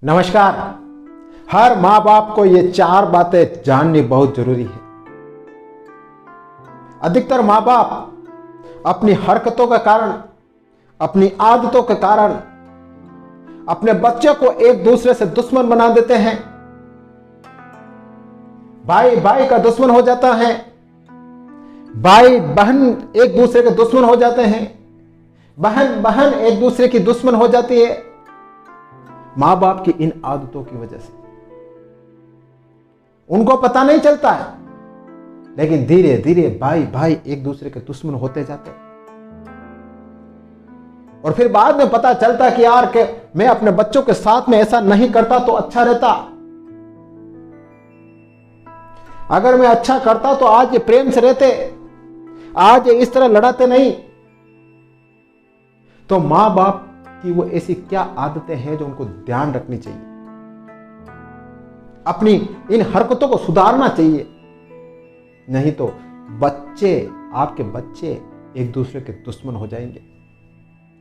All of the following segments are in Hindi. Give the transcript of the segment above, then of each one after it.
नमस्कार। हर माँ बाप को ये 4 बातें जाननी बहुत जरूरी है। अधिकतर माँ बाप अपनी हरकतों के कारण, अपनी आदतों के कारण अपने बच्चे को एक दूसरे से दुश्मन बना देते हैं। भाई भाई का दुश्मन हो जाता है, भाई बहन एक दूसरे के दुश्मन हो जाते हैं, बहन बहन एक दूसरे की दुश्मन हो जाती है, मां बाप की इन आदतों की वजह से। उनको पता नहीं चलता है, लेकिन धीरे धीरे भाई भाई एक दूसरे के दुश्मन होते जाते हैं। और फिर बाद में पता चलता कि यार के मैं अपने बच्चों के साथ में ऐसा नहीं करता तो अच्छा रहता। अगर मैं अच्छा करता तो आज ये प्रेम से रहते, आज ये इस तरह लड़ाते नहीं। तो मां बाप कि वो ऐसी क्या आदतें हैं जो उनको ध्यान रखनी चाहिए, अपनी इन हरकतों को सुधारना चाहिए। नहीं तो आपके बच्चे एक दूसरे के दुश्मन हो जाएंगे।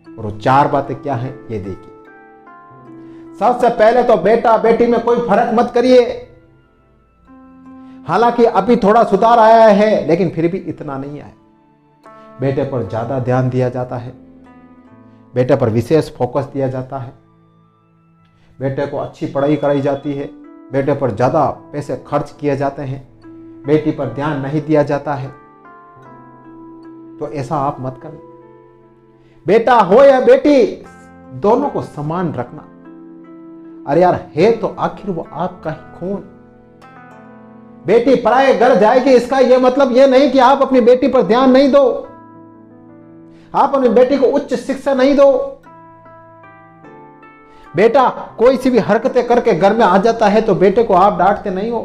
और वो 4 बातें क्या हैं ये देखिए। सबसे पहले तो बेटा बेटी में कोई फर्क मत करिए। हालांकि अभी थोड़ा सुधार आया है, लेकिन फिर भी इतना नहीं आया। बेटे पर ज्यादा ध्यान दिया जाता है, बेटे पर विशेष फोकस दिया जाता है, बेटे को अच्छी पढ़ाई कराई जाती है, बेटे पर ज़्यादा पैसे खर्च किए जाते हैं, बेटी पर ध्यान नहीं दिया जाता है। तो ऐसा आप मत करना। बेटा हो या बेटी, दोनों को समान रखना। अरे यार, है तो आखिर वो आपका ही खून। बेटी पराये घर जाएगी, इसका यह मतलब यह नहीं कि आप अपनी बेटी पर ध्यान नहीं दो, आप अपनी बेटी को उच्च शिक्षा नहीं दो। बेटा कोई सी भी हरकतें करके घर में आ जाता है तो बेटे को आप डांटते नहीं हो,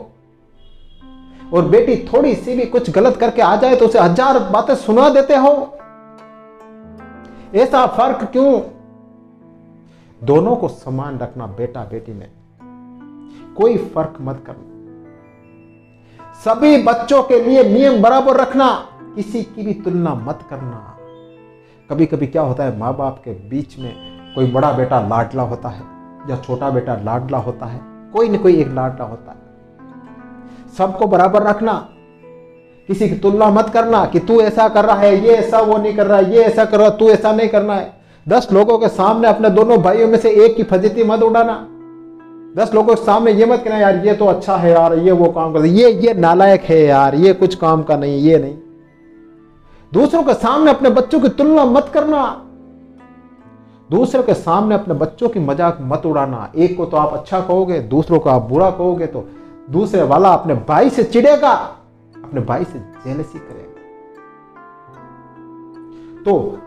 और बेटी थोड़ी सी भी कुछ गलत करके आ जाए तो उसे 1000 बातें सुना देते हो। ऐसा फर्क क्यों? दोनों को समान रखना। बेटा बेटी में कोई फर्क मत करना। सभी बच्चों के लिए नियम बराबर रखना, किसी की भी तुलना मत करना। कभी कभी क्या होता है, माँ बाप के बीच में कोई बड़ा बेटा लाडला होता है या छोटा बेटा लाडला होता है, कोई न कोई एक लाडला होता है। सबको बराबर रखना, किसी की तुलना मत करना कि तू ऐसा कर रहा है, ये ऐसा वो नहीं कर रहा है, ये ऐसा कर रहा है, तू ऐसा नहीं करना है। 10 लोगों के सामने अपने दोनों भाइयों में से एक की फजीती मत उड़ाना। 10 लोगों के सामने ये मत कहना यार ये तो अच्छा है यार, ये वो काम करता है, ये नालायक है यार, ये कुछ काम का नहीं, ये नहीं। दूसरों के सामने अपने बच्चों की तुलना मत करना, दूसरों के सामने अपने बच्चों की मजाक मत उड़ाना। एक को तो आप अच्छा कहोगे, दूसरों को आप बुरा कहोगे तो दूसरे वाला अपने भाई से चिढ़ेगा, अपने भाई से जेलसी करेगा। तो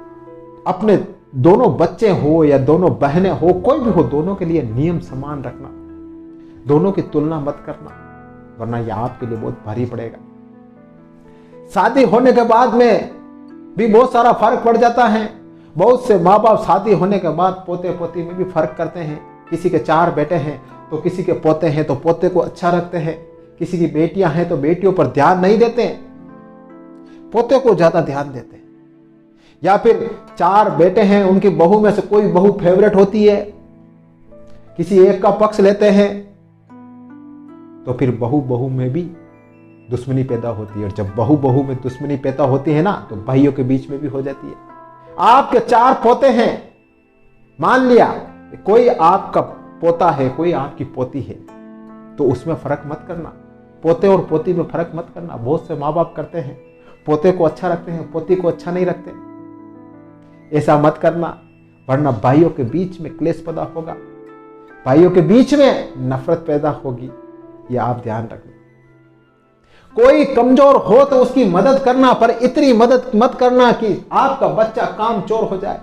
अपने दोनों बच्चे हो या दोनों बहनें हो, कोई भी हो, दोनों के लिए नियम समान रखना, दोनों की तुलना मत करना, वरना यह आपके लिए बहुत भारी पड़ेगा। शादी होने के बाद में भी बहुत सारा फर्क पड़ जाता है। बहुत से माँ बाप शादी होने के बाद पोते पोती में भी फर्क करते हैं। किसी के 4 बेटे हैं तो किसी के पोते हैं तो पोते को अच्छा रखते हैं, किसी की बेटियां हैं तो बेटियों पर ध्यान नहीं देते, पोते को ज्यादा ध्यान देते हैं। या फिर 4 बेटे हैं, उनकी बहू में से कोई बहू फेवरेट होती है, किसी एक का पक्ष लेते हैं, तो फिर बहू में भी दुश्मनी पैदा होती है। और जब बहू में दुश्मनी पैदा होती है ना, तो भाइयों के बीच में भी हो जाती है। आपके 4 पोते हैं, मान लिया कोई आपका पोता है, कोई आपकी पोती है, तो उसमें फर्क मत करना। पोते और पोती में फर्क मत करना। बहुत से माँ बाप करते हैं, पोते को अच्छा रखते हैं, पोती को अच्छा नहीं रखते। ऐसा मत करना, वरना भाइयों के बीच में क्लेश पैदा होगा, भाइयों के बीच में नफरत पैदा होगी। यह आप ध्यान रखना। कोई कमजोर हो तो उसकी मदद करना, पर इतनी मदद मत करना कि आपका बच्चा कामचोर हो जाए।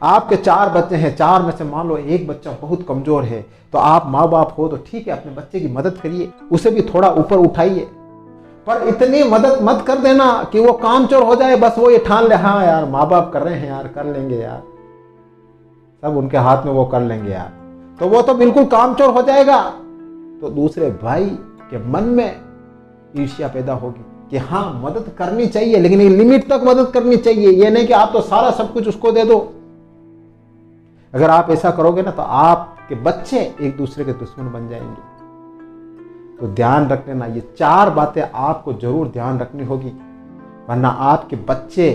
आपके 4 बच्चे हैं, 4 में से मान लो एक बच्चा बहुत कमजोर है, तो आप माँ बाप हो तो ठीक है, अपने बच्चे की मदद करिए, उसे भी थोड़ा ऊपर उठाइए, पर इतनी मदद मत कर देना कि वो कामचोर हो जाए। बस वो ये ठान ले, हाँ यार माँ बाप कर रहे हैं यार, कर लेंगे यार, सब उनके हाथ में, वो कर लेंगे यार, तो वो तो बिल्कुल कामचोर हो जाएगा। तो दूसरे भाई के मन में ईर्ष्या पैदा होगी कि हाँ मदद करनी चाहिए, लेकिन एक लिमिट तक मदद करनी चाहिए। ये नहीं कि आप तो सारा सब कुछ उसको दे दो। अगर आप ऐसा करोगे ना तो आपके बच्चे एक दूसरे के दुश्मन बन जाएंगे। तो ध्यान रख लेना, ये 4 बातें आपको जरूर ध्यान रखनी होगी, वरना आपके बच्चे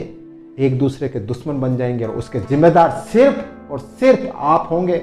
एक दूसरे के दुश्मन बन जाएंगे और उसके जिम्मेदार सिर्फ और सिर्फ आप होंगे।